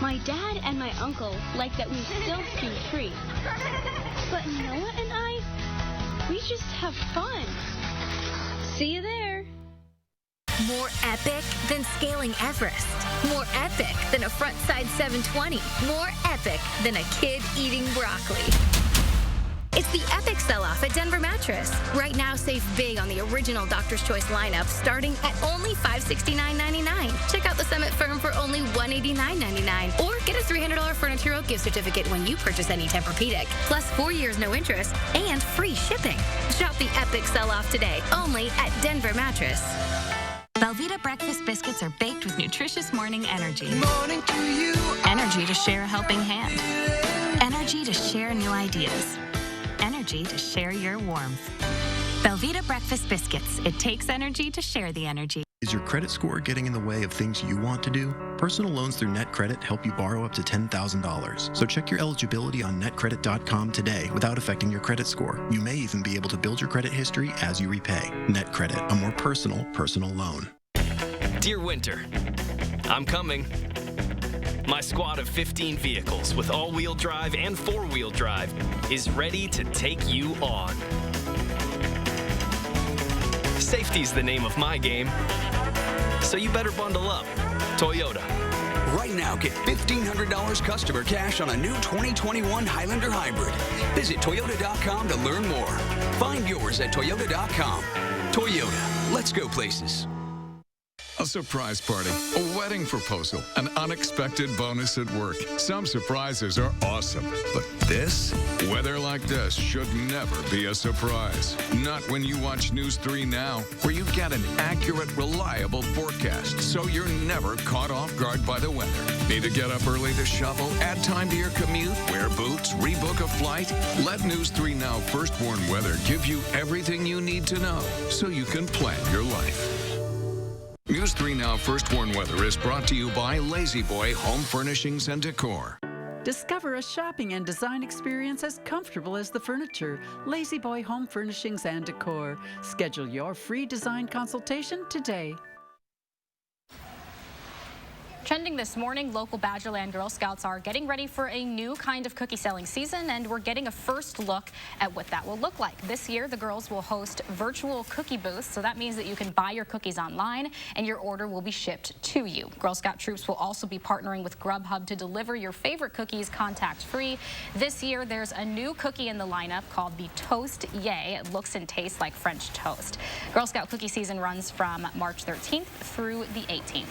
My dad and my uncle like that we still ski free. But Noah and I, we just have fun. See you there. More epic than scaling Everest. More epic than a frontside 720. More epic than a kid eating broccoli. It's the epic sell-off at Denver Mattress. Right now, save big on the original Doctor's Choice lineup, starting at only $569.99. Check out the Summit Firm for only $189.99. Or get a $300 Furniture Row gift certificate when you purchase any Tempur-Pedic. Plus 4 years no interest and free shipping. Shop the epic sell-off today, only at Denver Mattress. Belvita breakfast biscuits are baked with nutritious morning energy. Morning to you. Energy to share a helping hand. Energy to share new ideas. Energy to share your warmth. Belvita breakfast biscuits. It takes energy to share the energy. Is your credit score getting in the way of things you want to do? Personal loans through NetCredit help you borrow up to $10,000. So check your eligibility on netcredit.com today without affecting your credit score. You may even be able to build your credit history as you repay. NetCredit, a more personal loan. Dear Winter, I'm coming. My squad of 15 vehicles with all-wheel drive and four-wheel drive is ready to take you on. Safety's the name of my game, so you better bundle up. Toyota. Right now, get $1,500 customer cash on a new 2021 Highlander Hybrid. Visit Toyota.com to learn more. Find yours at Toyota.com. Toyota, let's go places. A surprise party, a wedding proposal, an unexpected bonus at work. Some surprises are awesome, but this? Weather like this should never be a surprise. Not when you watch News 3 Now, where you get an accurate, reliable forecast, so you're never caught off guard by the weather. Need to get up early to shovel, add time to your commute, wear boots, rebook a flight? Let News 3 Now First Warn Weather give you everything you need to know, so you can plan your life. News 3 Now First Warn Weather is brought to you by Lazy Boy Home Furnishings and Decor. Discover a shopping and design experience as comfortable as the furniture. Lazy Boy Home Furnishings and Decor. Schedule your free design consultation today. Trending this morning, local Badgerland Girl Scouts are getting ready for a new kind of cookie selling season, and we're getting a first look at what that will look like. This year, the girls will host virtual cookie booths, so that means that you can buy your cookies online and your order will be shipped to you. Girl Scout troops will also be partnering with Grubhub to deliver your favorite cookies contact-free. This year, there's a new cookie in the lineup called the Toast Yay. It looks and tastes like French toast. Girl Scout cookie season runs from March 13th through the 18th.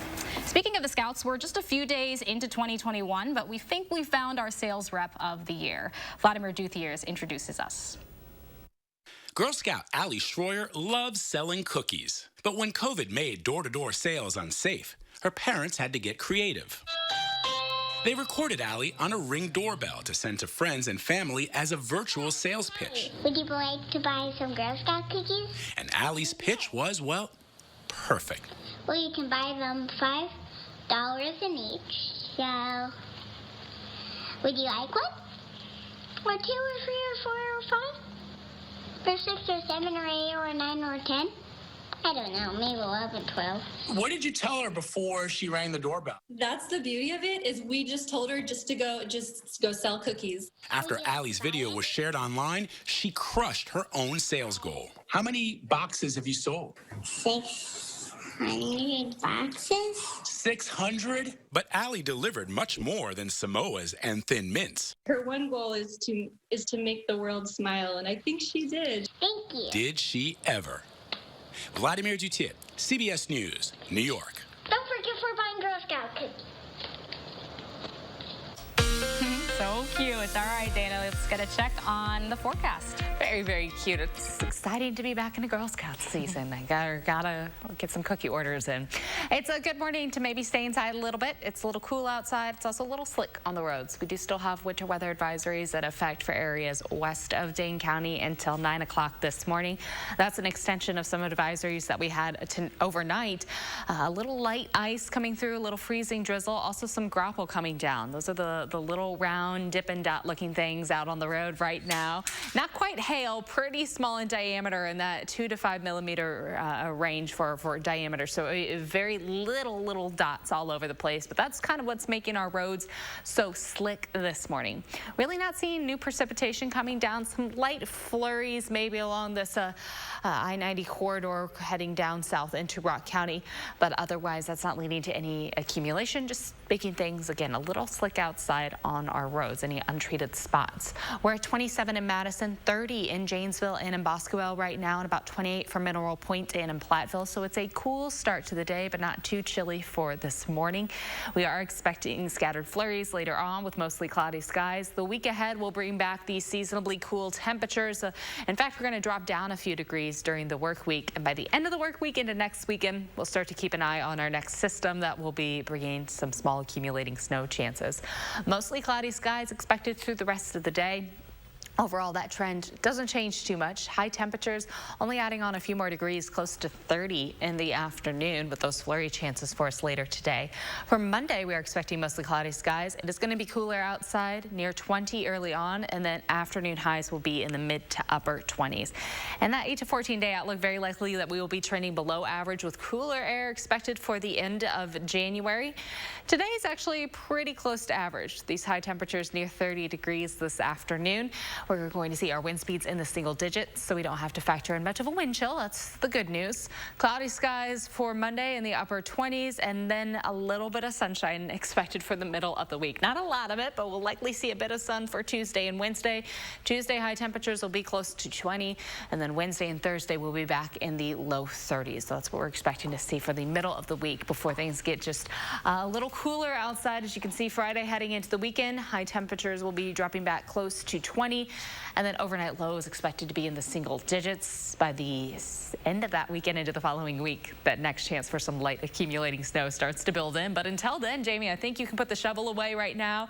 Speaking of the Scouts, we're just a few days into 2021, but we think we found our sales rep of the year. Vladimir Duthiers introduces us. Girl Scout Allie Schroyer loves selling cookies. But when COVID made door-to-door sales unsafe, her parents had to get creative. They recorded Allie on a Ring doorbell to send to friends and family as a virtual sales pitch. Would you like to buy some Girl Scout cookies? And Allie's pitch was, well, perfect. Well, you can buy them $5 in each. So, would you like one? Or 2 or 3 or 4 or 5? Or 6 or 7 or 8 or 9 or 10? I don't know, maybe 11, 12. What did you tell her before she rang the doorbell? That's the beauty of it, is we just told her just to go sell cookies. After Allie's video was shared online, she crushed her own sales goal. How many boxes have you sold? 600 boxes. 600? But Allie delivered much more than Samoas and Thin Mints. Her one goal is to make the world smile, and I think she did. Thank you. Did she ever? Vladimir Duthiers, CBS News, New York. Don't forget we're buying Girl Scout cookies. So cute. All right, Dana, let's get a check on the forecast. Very, very cute. It's exciting to be back in the Girl Scouts season. I gotta get some cookie orders in. It's a good morning to maybe stay inside a little bit. It's a little cool outside. It's also a little slick on the roads. We do still have winter weather advisories that affect for areas west of Dane County until 9 o'clock this morning. That's an extension of some advisories that we had overnight. A little light ice coming through, a little freezing drizzle, also some grapple coming down. Those are the little round Dippin' Dot looking things out on the road right now. Not quite hail, pretty small in diameter in that 2 to 5 millimeter range for diameter. So very little dots all over the place, but that's kind of what's making our roads so slick this morning. Really not seeing new precipitation coming down. Some light flurries maybe along this I-90 corridor heading down south into Rock County, but otherwise that's not leading to any accumulation, just making things again a little slick outside on our roads, any untreated spots. We're at 27 in Madison, 30 in Janesville and in Boscawen right now, and about 28 for Mineral Point and in Platteville. So it's a cool start to the day, but not too chilly for this morning. We are expecting scattered flurries later on with mostly cloudy skies. The week ahead will bring back these seasonably cool temperatures. In fact, we're going to drop down a few degrees during the work week, and by the end of the work week into next weekend, we'll start to keep an eye on our next system that will be bringing some small accumulating snow chances. Mostly cloudy skies expected through the rest of the day. Overall, that trend doesn't change too much. High temperatures only adding on a few more degrees, close to 30 in the afternoon, with those flurry chances for us later today. For Monday, we are expecting mostly cloudy skies. It is going to be cooler outside, near 20 early on, and then afternoon highs will be in the mid to upper 20s. And that 8 to 14 day outlook, very likely that we will be trending below average with cooler air expected for the end of January. Today is actually pretty close to average. These high temperatures near 30 degrees this afternoon. We're going to see our wind speeds in the single digits, so we don't have to factor in much of a wind chill. That's the good news. Cloudy skies for Monday in the upper 20s, and then a little bit of sunshine expected for the middle of the week. Not a lot of it, but we'll likely see a bit of sun for Tuesday and Wednesday. Tuesday, high temperatures will be close to 20, and then Wednesday and Thursday we'll be back in the low 30s. So that's what we're expecting to see for the middle of the week before things get just a little cooler outside. As you can see, Friday heading into the weekend, high temperatures will be dropping back close to 20. And then overnight lows expected to be in the single digits by the end of that weekend into the following week. That next chance for some light accumulating snow starts to build in. But until then, Jamie, I think you can put the shovel away right now.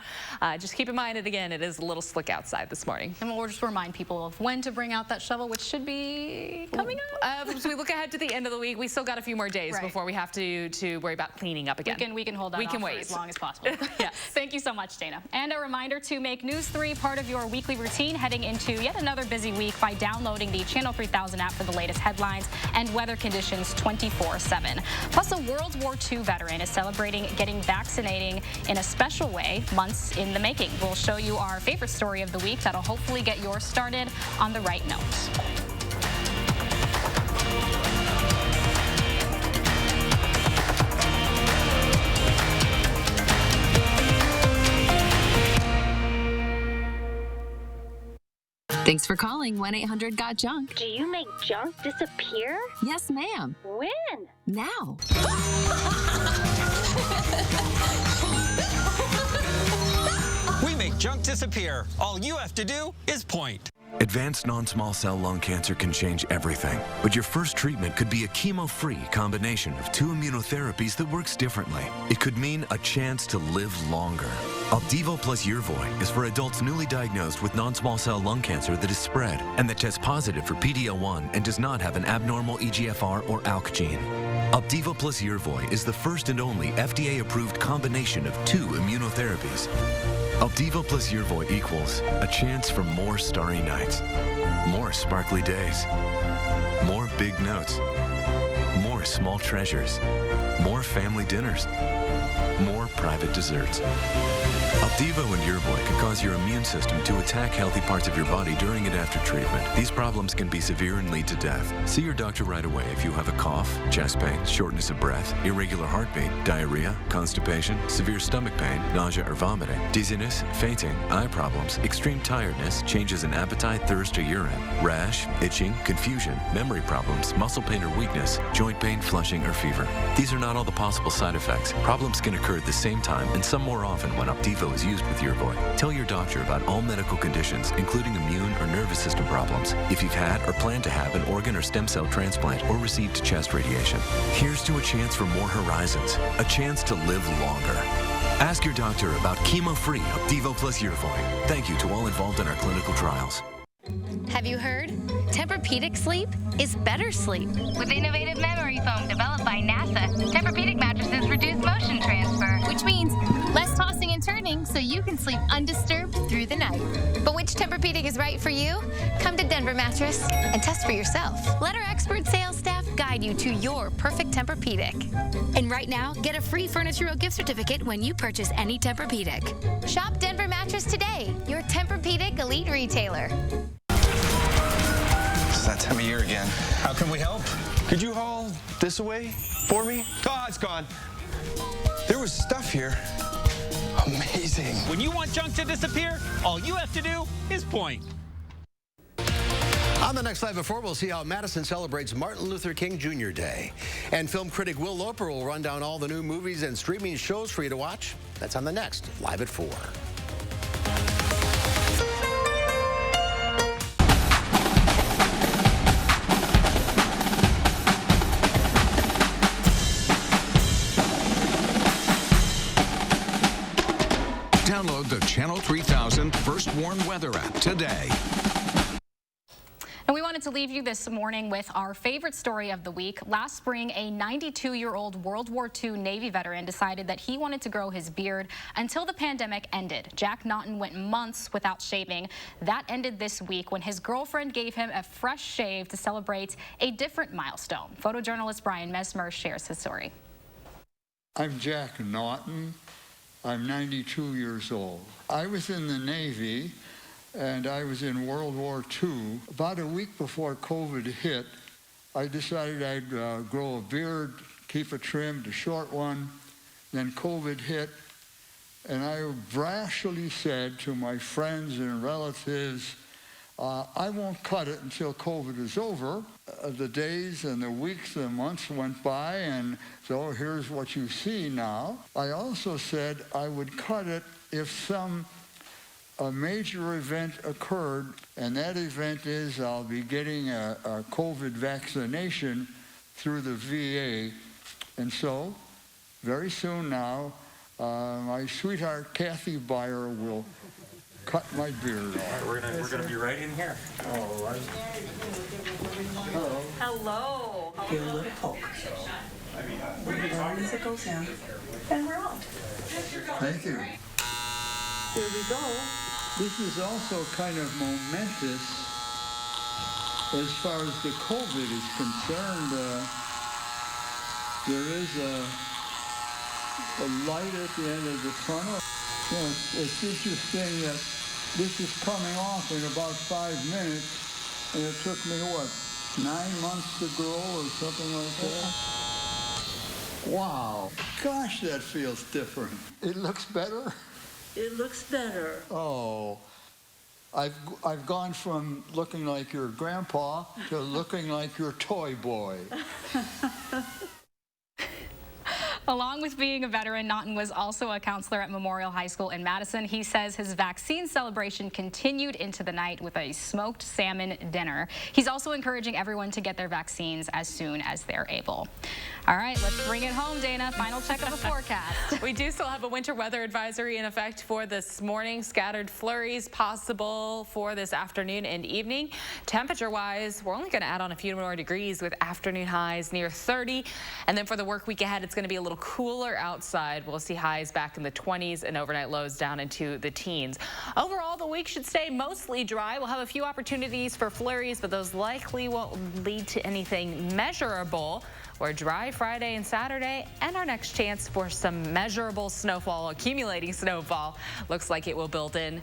Just keep in mind it again, it is a little slick outside this morning. And we'll just remind people of when to bring out that shovel, which should be coming up. As we look ahead to the end of the week, we still got a few more days before we have to worry about cleaning up again. We can hold that we can off wait for as long as possible. Yes. Thank you so much, Dana. And a reminder to make News 3 part of your weekly routine heading into yet another busy week by downloading the Channel 3000 app for the latest headlines and weather conditions 24/7. Plus, a World War II veteran is celebrating getting vaccinating in a special way, months in the making. We'll show you our favorite story of the week that'll hopefully get yours started on the right note. Thanks for calling 1-800-GOT-JUNK. Do you make junk disappear? Yes, ma'am. When? Now. We make junk disappear. All you have to do is point. Advanced non-small cell lung cancer can change everything, but your first treatment could be a chemo-free combination of 2 immunotherapies that works differently. It could mean a chance to live longer. Opdivo plus Yervoy is for adults newly diagnosed with non-small cell lung cancer that is spread and that tests positive for PD-L1 and does not have an abnormal EGFR or ALK gene. Opdivo plus Yervoy is the first and only FDA-approved combination of 2 immunotherapies. Opdivo plus Yervoy equals a chance for more starry nights, more sparkly days, more big notes, more small treasures, more family dinners, more private desserts. Opdivo and Yervoy can cause your immune system to attack healthy parts of your body during and after treatment. These problems can be severe and lead to death. See your doctor right away if you have a cough, chest pain, shortness of breath, irregular heartbeat, diarrhea, constipation, severe stomach pain, nausea or vomiting, dizziness, fainting, eye problems, extreme tiredness, changes in appetite, thirst or urine, rash, itching, confusion, memory problems, muscle pain or weakness, joint pain pain, flushing, or fever. These are not all the possible side effects. Problems can occur at the same time and some more often when Opdivo is used with Yervoy. Tell your doctor about all medical conditions, including immune or nervous system problems, if you've had or plan to have an organ or stem cell transplant or received chest radiation. Here's to a chance for more horizons, a chance to live longer. Ask your doctor about chemo-free Opdivo plus Yervoy. Thank you to all involved in our clinical trials. Have you heard? Tempur-Pedic sleep is better sleep. With innovative memory foam developed by NASA, Tempur-Pedic mattresses reduce motion transfer, which means less tossing and turning so you can sleep undisturbed through the night. But which Tempur-Pedic is right for you? Come to Denver Mattress and test for yourself. Let our expert sales staff guide you to your perfect Tempur-Pedic. And right now, get a free Furniture Row gift certificate when you purchase any Tempur-Pedic. Shop Denver Mattress today, your Tempur-Pedic elite retailer. It's that time of year again. How can we help? Could you haul this away for me? Oh, it's gone. There was stuff here. Amazing. When you want junk to disappear, all you have to do is point. On the next Live at 4, we'll see how Madison celebrates Martin Luther King Jr. Day. And film critic Will Loper will run down all the new movies and streaming shows for you to watch. That's on the next Live at 4. Download the Channel 3000 First Warn Weather app today. And we wanted to leave you this morning with our favorite story of the week. Last spring, a 92-year-old World War II Navy veteran decided that he wanted to grow his beard until the pandemic ended. Jack Naughton went months without shaving. That ended this week when his girlfriend gave him a fresh shave to celebrate a different milestone. Photojournalist Brian Mesmer shares his story. I'm Jack Naughton. I'm 92 years old. I was in the Navy, and I was in World War II. About a week before COVID hit, I decided I'd grow a beard, keep it trimmed, a short one. Then COVID hit, and I brashly said to my friends and relatives, I won't cut it until COVID is over. The days and the weeks and months went by, and so here's what you see now. I also said I would cut it if a major event occurred, and that event is I'll be getting a COVID vaccination through the VA. And so, very soon now, my sweetheart Kathy Beyer will cut my beard off. We're gonna be right in here. All right. Hello. Hello. Give a little poke. As long as it goes in, and we're on. Thank you. Here we go. This is also kind of momentous as far as the COVID is concerned. There is a light at the end of the funnel. You know, it's interesting that this is coming off in about 5 minutes, and it took me, what, 9 months to grow or something like that? Wow. Gosh, that feels different. It looks better? It looks better. Oh. I've gone from looking like your grandpa to looking like your toy boy. Along with being a veteran, Naughton was also a counselor at Memorial High School in Madison. He says his vaccine celebration continued into the night with a smoked salmon dinner. He's also encouraging everyone to get their vaccines as soon as they're able. All right, let's bring it home, Dana. Final check of the forecast. We do still have a winter weather advisory in effect for this morning. Scattered flurries possible for this afternoon and evening. Temperature-wise, we're only going to add on a few more degrees with afternoon highs near 30. And then for the work week ahead, it's going to be a little cooler outside. We'll see highs back in the 20s and overnight lows down into the teens. Overall, the week should stay mostly dry. We'll have a few opportunities for flurries, but those likely won't lead to anything measurable. We're dry Friday and Saturday, and our next chance for some measurable snowfall, accumulating snowfall, looks like it will build in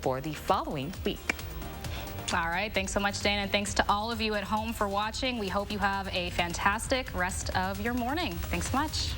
for the following week. All right, thanks so much, Dana, and thanks to all of you at home for watching. We hope you have a fantastic rest of your morning. Thanks so much.